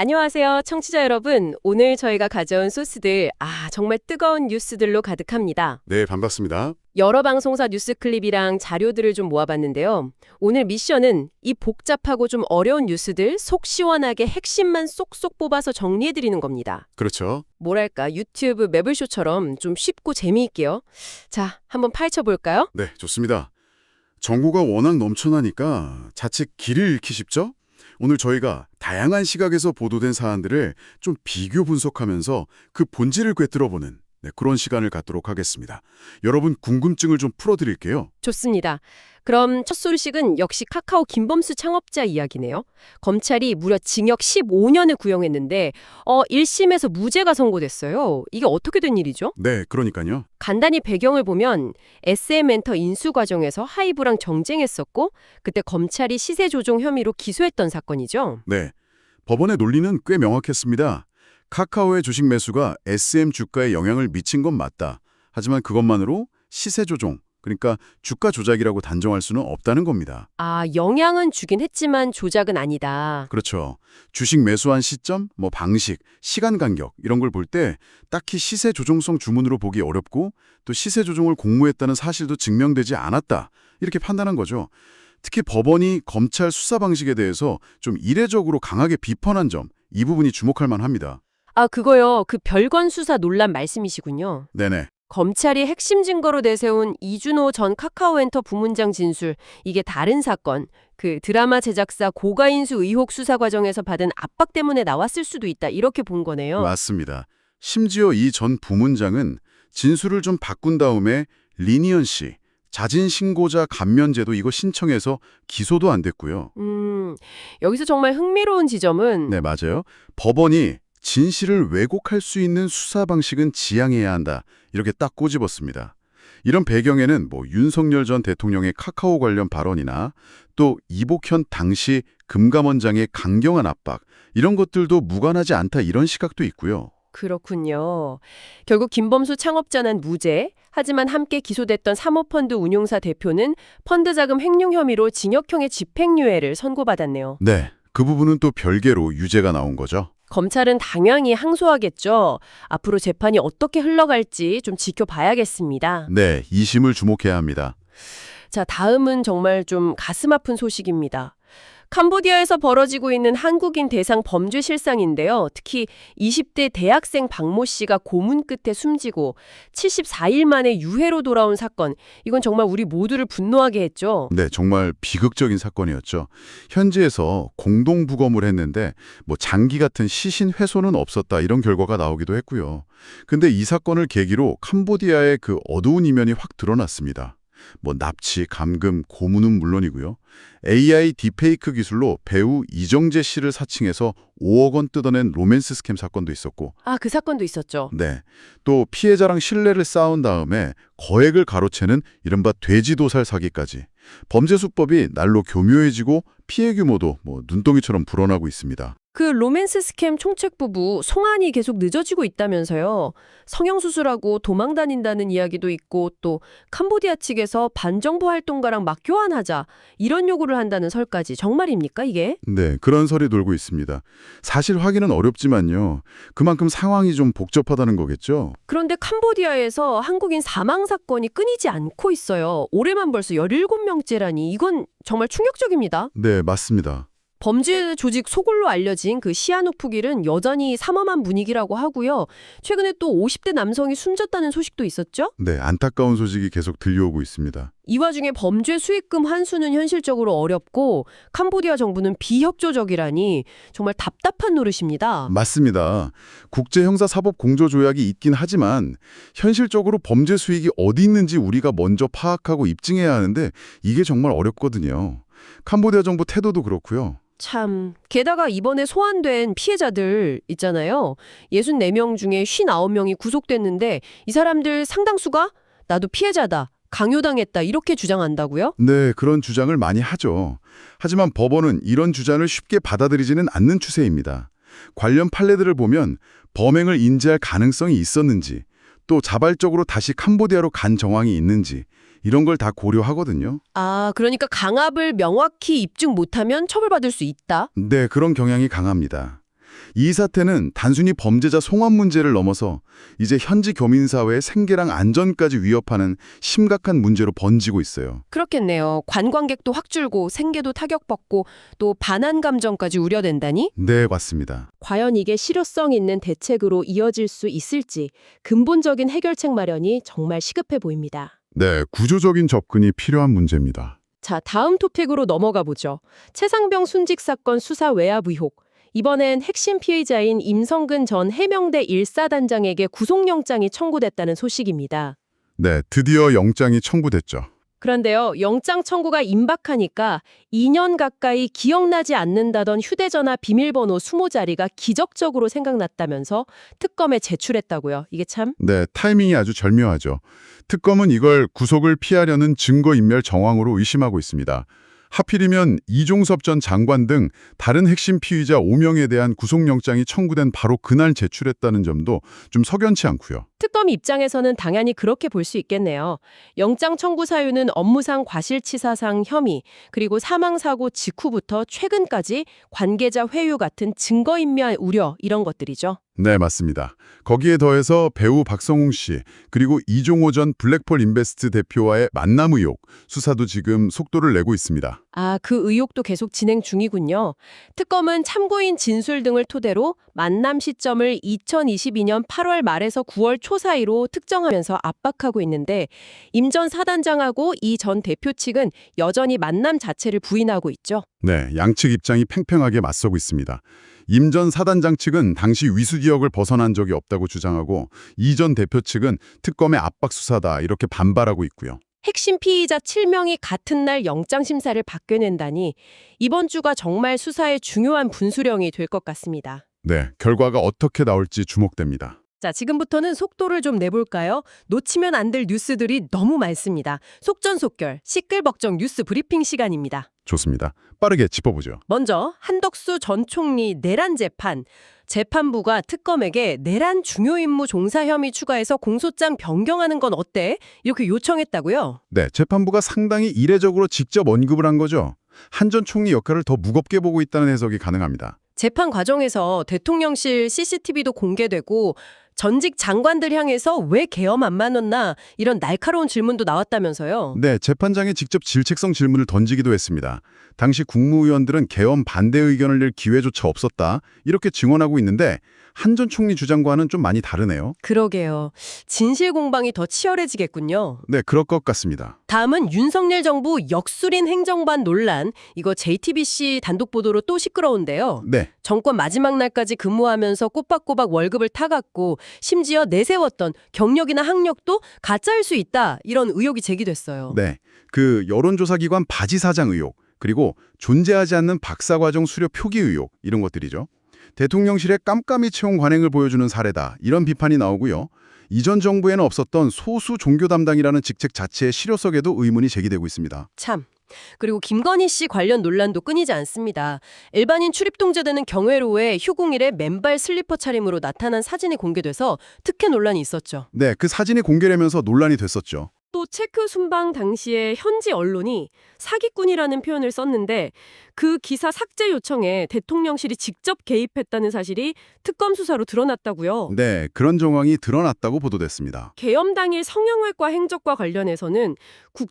안녕하세요, 청취자 여러분. 오늘 저희가 가져온 소스들, 정말 뜨거운 뉴스들로 가득합니다. 네, 반갑습니다. 여러 방송사 뉴스 클립이랑 자료들을 좀 모아봤는데요. 오늘 미션은 이 복잡하고 좀 어려운 뉴스들 속 시원하게 핵심만 쏙쏙 뽑아서 정리해드리는 겁니다. 그렇죠. 뭐랄까, 유튜브 매블쇼처럼 좀 쉽고 재미있게요. 자, 한번 파헤쳐볼까요? 네, 좋습니다. 정보가 워낙 넘쳐나니까 자칫 길을 잃기 쉽죠? 오늘 저희가 다양한 시각에서 보도된 사안들을 좀 비교 분석하면서 그 본질을 꿰뚫어보는 그런 시간을 갖도록 하겠습니다. 여러분 궁금증을 좀 풀어드릴게요. 좋습니다. 그럼 첫 소식은 역시 카카오 김범수 창업자 이야기네요. 검찰이 무려 징역 15년을 구형했는데 1심에서 무죄가 선고됐어요. 이게 어떻게 된 일이죠? 네, 그러니까요. 간단히 배경을 보면 SM엔터 인수 과정에서 하이브랑 정쟁했었고 그때 검찰이 시세 조종 혐의로 기소했던 사건이죠. 네, 법원의 논리는 꽤 명확했습니다. 카카오의 주식 매수가 SM 주가에 영향을 미친 건 맞다. 하지만 그것만으로 시세 조종, 그러니까 주가 조작이라고 단정할 수는 없다는 겁니다. 영향은 주긴 했지만 조작은 아니다. 그렇죠. 주식 매수한 시점, 방식, 시간 간격 이런 걸 볼 때 딱히 시세 조종성 주문으로 보기 어렵고 또 시세 조종을 공모했다는 사실도 증명되지 않았다. 이렇게 판단한 거죠. 특히 법원이 검찰 수사 방식에 대해서 좀 이례적으로 강하게 비판한 점, 이 부분이 주목할 만합니다. 그거요. 그 별건 수사 논란 말씀이시군요. 네네. 검찰이 핵심 증거로 내세운 이준호 전 카카오엔터 부문장 진술, 이게 다른 사건, 그 드라마 제작사 고가인수 의혹 수사 과정에서 받은 압박 때문에 나왔을 수도 있다, 이렇게 본 거네요. 맞습니다. 심지어 이 전 부문장은 진술을 좀 바꾼 다음에 리니언시, 자진 신고자 감면제도 이거 신청해서 기소도 안 됐고요. 여기서 정말 흥미로운 지점은 네, 맞아요. 법원이 진실을 왜곡할 수 있는 수사 방식은 지양해야 한다. 이렇게 딱 꼬집었습니다. 이런 배경에는 윤석열 전 대통령의 카카오 관련 발언이나 또 이복현 당시 금감원장의 강경한 압박, 이런 것들도 무관하지 않다, 이런 시각도 있고요. 그렇군요. 결국 김범수 창업자는 무죄, 하지만 함께 기소됐던 사모펀드 운용사 대표는 펀드 자금 횡령 혐의로 징역형의 집행유예를 선고받았네요. 네, 그 부분은 또 별개로 유죄가 나온 거죠. 검찰은 당연히 항소하겠죠. 앞으로 재판이 어떻게 흘러갈지 좀 지켜봐야겠습니다. 네, 2심을 주목해야 합니다. 자, 다음은 정말 좀 가슴 아픈 소식입니다. 캄보디아에서 벌어지고 있는 한국인 대상 범죄 실상인데요. 특히 20대 대학생 박모 씨가 고문 끝에 숨지고 74일 만에 유해로 돌아온 사건. 이건 정말 우리 모두를 분노하게 했죠. 네, 정말 비극적인 사건이었죠. 현지에서 공동부검을 했는데 장기 같은 시신 훼손은 없었다, 이런 결과가 나오기도 했고요. 근데 이 사건을 계기로 캄보디아의 그 어두운 이면이 확 드러났습니다. 납치, 감금, 고문은 물론이고요. AI 딥페이크 기술로 배우 이정재 씨를 사칭해서 5억 원 뜯어낸 로맨스 스캠 사건도 있었고. 그 사건도 있었죠. 네. 또 피해자랑 신뢰를 쌓은 다음에 거액을 가로채는 이른바 돼지도살 사기까지. 범죄 수법이 날로 교묘해지고 피해 규모도 눈덩이처럼 불어나고 있습니다. 그 로맨스 스캠 총책 부부 송환이 계속 늦어지고 있다면서요. 성형수술하고 도망 다닌다는 이야기도 있고 또 캄보디아 측에서 반정부 활동가랑 막 교환하자 이런 요구를 한다는 설까지. 정말입니까 이게? 네, 그런 설이 돌고 있습니다. 사실 확인은 어렵지만요. 그만큼 상황이 좀 복잡하다는 거겠죠. 그런데 캄보디아에서 한국인 사망 사건이 끊이지 않고 있어요. 올해만 벌써 17명째라니 이건 정말 충격적입니다. 네, 맞습니다. 범죄 조직 소굴로 알려진 그 시아누프길은 여전히 삼엄한 분위기라고 하고요. 최근에 또 50대 남성이 숨졌다는 소식도 있었죠? 네, 안타까운 소식이 계속 들려오고 있습니다. 이 와중에 범죄 수익금 환수는 현실적으로 어렵고 캄보디아 정부는 비협조적이라니 정말 답답한 노릇입니다. 맞습니다. 국제형사사법공조조약이 있긴 하지만 현실적으로 범죄 수익이 어디 있는지 우리가 먼저 파악하고 입증해야 하는데 이게 정말 어렵거든요. 캄보디아 정부 태도도 그렇고요. 참, 게다가 이번에 소환된 피해자들 있잖아요. 64명 중에 59명이 구속됐는데 이 사람들 상당수가 나도 피해자다, 강요당했다 이렇게 주장한다고요? 네, 그런 주장을 많이 하죠. 하지만 법원은 이런 주장을 쉽게 받아들이지는 않는 추세입니다. 관련 판례들을 보면 범행을 인지할 가능성이 있었는지, 또 자발적으로 다시 캄보디아로 간 정황이 있는지 이런 걸 다 고려하거든요. 그러니까 강압을 명확히 입증 못하면 처벌받을 수 있다? 네, 그런 경향이 강합니다. 이 사태는 단순히 범죄자 송환 문제를 넘어서 이제 현지 교민사회의 생계랑 안전까지 위협하는 심각한 문제로 번지고 있어요. 그렇겠네요. 관광객도 확 줄고 생계도 타격받고 또 반환 감정까지 우려된다니? 네, 맞습니다. 과연 이게 실효성 있는 대책으로 이어질 수 있을지 근본적인 해결책 마련이 정말 시급해 보입니다. 네, 구조적인 접근이 필요한 문제입니다. 자, 다음 토픽으로 넘어가 보죠. 최상병 순직 사건 수사 외압 의혹. 이번엔 핵심 피의자인 임성근 전 해명대 1사단장에게 구속영장이 청구됐다는 소식입니다. 네, 드디어 영장이 청구됐죠. 그런데요, 영장 청구가 임박하니까 2년 가까이 기억나지 않는다던 휴대전화 비밀번호 20자리가 기적적으로 생각났다면서 특검에 제출했다고요. 이게 참... 네, 타이밍이 아주 절묘하죠. 특검은 이걸 구속을 피하려는 증거인멸 정황으로 의심하고 있습니다. 하필이면 이종섭 전 장관 등 다른 핵심 피의자 5명에 대한 구속영장이 청구된 바로 그날 제출했다는 점도 좀 석연치 않고요. 특검 입장에서는 당연히 그렇게 볼 수 있겠네요. 영장 청구 사유는 업무상 과실치사상 혐의, 그리고 사망사고 직후부터 최근까지 관계자 회유 같은 증거인멸 우려 이런 것들이죠. 네, 맞습니다. 거기에 더해서 배우 박성웅 씨, 그리고 이종호 전 블랙펄 인베스트 대표와의 만남 의혹, 수사도 지금 속도를 내고 있습니다. 아, 그 의혹도 계속 진행 중이군요. 특검은 참고인 진술 등을 토대로 만남 시점을 2022년 8월 말에서 9월 초 사이로 특정하면서 압박하고 있는데 임 전 사단장하고 이 전 대표 측은 여전히 만남 자체를 부인하고 있죠. 네, 양측 입장이 팽팽하게 맞서고 있습니다. 임 전 사단장 측은 당시 위수 지역을 벗어난 적이 없다고 주장하고 이 전 대표 측은 특검의 압박 수사다 이렇게 반발하고 있고요. 핵심 피의자 7명이 같은 날 영장 심사를 받게 된다니 이번 주가 정말 수사의 중요한 분수령이 될 것 같습니다. 네, 결과가 어떻게 나올지 주목됩니다. 자, 지금부터는 속도를 좀 내볼까요? 놓치면 안 될 뉴스들이 너무 많습니다. 속전속결, 시끌벅적 뉴스 브리핑 시간입니다. 좋습니다. 빠르게 짚어보죠. 먼저 한덕수 전 총리 내란 재판. 재판부가 특검에게 내란 중요 임무 종사 혐의 추가해서 공소장 변경하는 건 어때? 이렇게 요청했다고요? 네, 재판부가 상당히 이례적으로 직접 언급을 한 거죠. 한 전 총리 역할을 더 무겁게 보고 있다는 해석이 가능합니다. 재판 과정에서 대통령실 CCTV도 공개되고 전직 장관들 향해서 왜 계엄 안 만났나 이런 날카로운 질문도 나왔다면서요. 네, 재판장에 직접 질책성 질문을 던지기도 했습니다. 당시 국무위원들은 계엄 반대 의견을 낼 기회조차 없었다 이렇게 증언하고 있는데 한 전 총리 주장과는 좀 많이 다르네요. 그러게요. 진실 공방이 더 치열해지겠군요. 네, 그럴 것 같습니다. 다음은 윤석열 정부 역술인 행정반 논란. 이거 JTBC 단독 보도로 또 시끄러운데요. 네, 정권 마지막 날까지 근무하면서 꼬박꼬박 월급을 타갔고 심지어 내세웠던 경력이나 학력도 가짜일 수 있다. 이런 의혹이 제기됐어요. 네. 그 여론조사기관 바지 사장 의혹, 그리고 존재하지 않는 박사과정 수료 표기 의혹 이런 것들이죠. 대통령실의 깜깜이 채용 관행을 보여주는 사례다. 이런 비판이 나오고요. 이전 정부에는 없었던 소수 종교 담당이라는 직책 자체의 실효성에도 의문이 제기되고 있습니다. 참. 그리고 김건희 씨 관련 논란도 끊이지 않습니다. 일반인 출입동제되는 경회로에 휴공일에 맨발 슬리퍼 차림으로 나타난 사진이 공개돼서 특혜 논란이 있었죠. 네, 그 사진이 공개되면서 논란이 됐었죠. 또 체크 순방 당시에 현지 언론이 사기꾼이라는 표현을 썼는데 그 기사 삭제 요청에 대통령실이 직접 개입했다는 사실이 특검 수사로 드러났다고요. 네, 그런 정황이 드러났다고 보도됐습니다. 계엄 당일 성형외과 행적과 관련해서는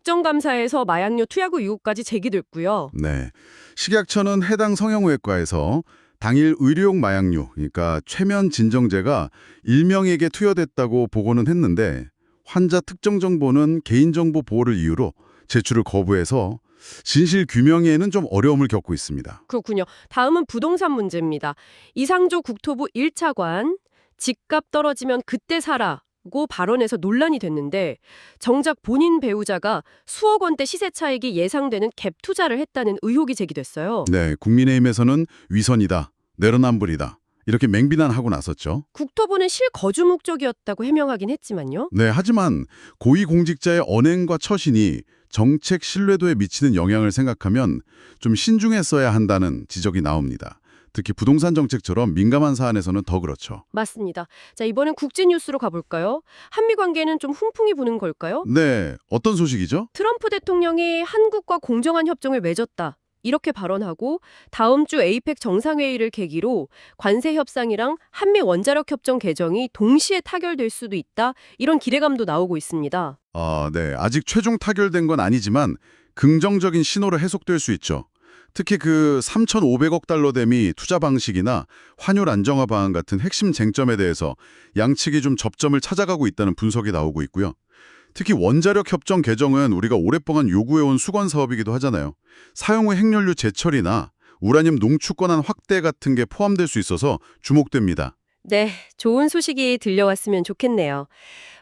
국정감사에서 마약류 투약 의혹까지 제기됐고요. 네, 식약처는 해당 성형외과에서 당일 의료용 마약류, 그러니까 최면 진정제가 일명에게 투여됐다고 보고는 했는데 환자 특정 정보는 개인정보 보호를 이유로 제출을 거부해서 진실 규명에는 좀 어려움을 겪고 있습니다. 그렇군요. 다음은 부동산 문제입니다. 이상조 국토부 1차관 집값 떨어지면 그때 사라고 발언해서 논란이 됐는데 정작 본인 배우자가 수억 원대 시세 차익이 예상되는 갭 투자를 했다는 의혹이 제기됐어요. 네, 국민의힘에서는 위선이다, 내로남불이다 이렇게 맹비난하고 나섰죠. 국토부는 실거주 목적이었다고 해명하긴 했지만요. 네, 하지만 고위공직자의 언행과 처신이 정책 신뢰도에 미치는 영향을 생각하면 좀 신중했어야 한다는 지적이 나옵니다. 특히 부동산 정책처럼 민감한 사안에서는 더 그렇죠. 맞습니다. 자, 이번엔 국제 뉴스로 가볼까요? 한미 관계는 좀 훈풍이 부는 걸까요? 네, 어떤 소식이죠? 트럼프 대통령이 한국과 공정한 협정을 맺었다. 이렇게 발언하고 다음 주 에이펙 정상회의를 계기로 관세 협상이랑 한미 원자력 협정 개정이 동시에 타결될 수도 있다. 이런 기대감도 나오고 있습니다. 아, 네. 아직 최종 타결된 건 아니지만 긍정적인 신호로 해석될 수 있죠. 특히 그 3,500억 달러 대미 투자 방식이나 환율 안정화 방안 같은 핵심 쟁점에 대해서 양측이 좀 접점을 찾아가고 있다는 분석이 나오고 있고요. 특히 원자력 협정 개정은 우리가 오랫동안 요구해온 수건 사업이기도 하잖아요. 사용 후 핵연료 재처리나 우라늄 농축 권한 확대 같은 게 포함될 수 있어서 주목됩니다. 네, 좋은 소식이 들려왔으면 좋겠네요.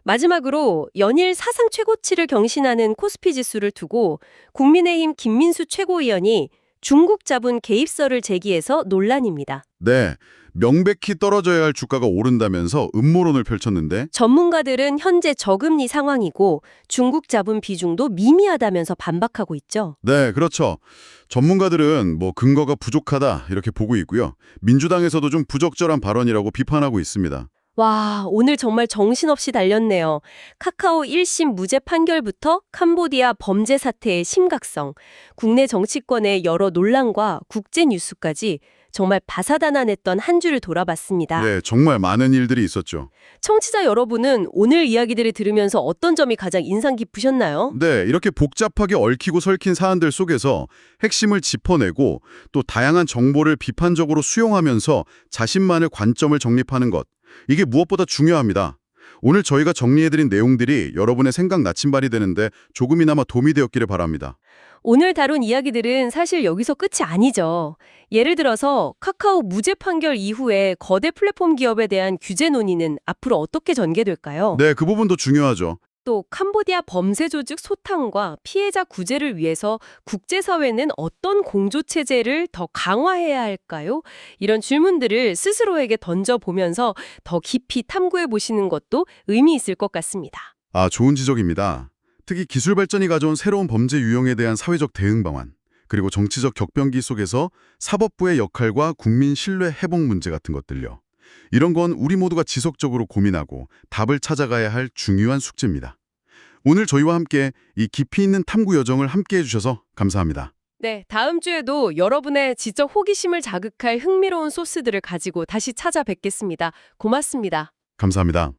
마지막으로 연일 사상 최고치를 경신하는 코스피 지수를 두고 국민의힘 김민수 최고위원이 중국 자본 개입설을 제기해서 논란입니다. 네, 명백히 떨어져야 할 주가가 오른다면서 음모론을 펼쳤는데 전문가들은 현재 저금리 상황이고 중국 자본 비중도 미미하다면서 반박하고 있죠. 네, 그렇죠. 전문가들은 뭐 근거가 부족하다 이렇게 보고 있고요. 민주당에서도 좀 부적절한 발언이라고 비판하고 있습니다. 와, 오늘 정말 정신없이 달렸네요. 카카오 1심 무죄 판결부터 캄보디아 범죄 사태의 심각성, 국내 정치권의 여러 논란과 국제 뉴스까지 정말 다사다난했던 한 주를 돌아봤습니다. 네, 정말 많은 일들이 있었죠. 청취자 여러분은 오늘 이야기들을 들으면서 어떤 점이 가장 인상 깊으셨나요? 네, 이렇게 복잡하게 얽히고 설킨 사안들 속에서 핵심을 짚어내고 또 다양한 정보를 비판적으로 수용하면서 자신만의 관점을 정립하는 것. 이게 무엇보다 중요합니다. 오늘 저희가 정리해드린 내용들이 여러분의 생각 나침반이 되는데 조금이나마 도움이 되었기를 바랍니다. 오늘 다룬 이야기들은 사실 여기서 끝이 아니죠. 예를 들어서 카카오 무죄 판결 이후에 거대 플랫폼 기업에 대한 규제 논의는 앞으로 어떻게 전개될까요? 네, 그 부분도 중요하죠. 또 캄보디아 범죄 조직 소탕과 피해자 구제를 위해서 국제사회는 어떤 공조체제를 더 강화해야 할까요? 이런 질문들을 스스로에게 던져보면서 더 깊이 탐구해 보시는 것도 의미 있을 것 같습니다. 아, 좋은 지적입니다. 특히 기술 발전이 가져온 새로운 범죄 유형에 대한 사회적 대응 방안, 그리고 정치적 격변기 속에서 사법부의 역할과 국민 신뢰 회복 문제 같은 것들요. 이런 건 우리 모두가 지속적으로 고민하고 답을 찾아가야 할 중요한 숙제입니다. 오늘 저희와 함께 이 깊이 있는 탐구 여정을 함께 해주셔서 감사합니다. 네, 다음 주에도 여러분의 지적 호기심을 자극할 흥미로운 소스들을 가지고 다시 찾아뵙겠습니다. 고맙습니다. 감사합니다.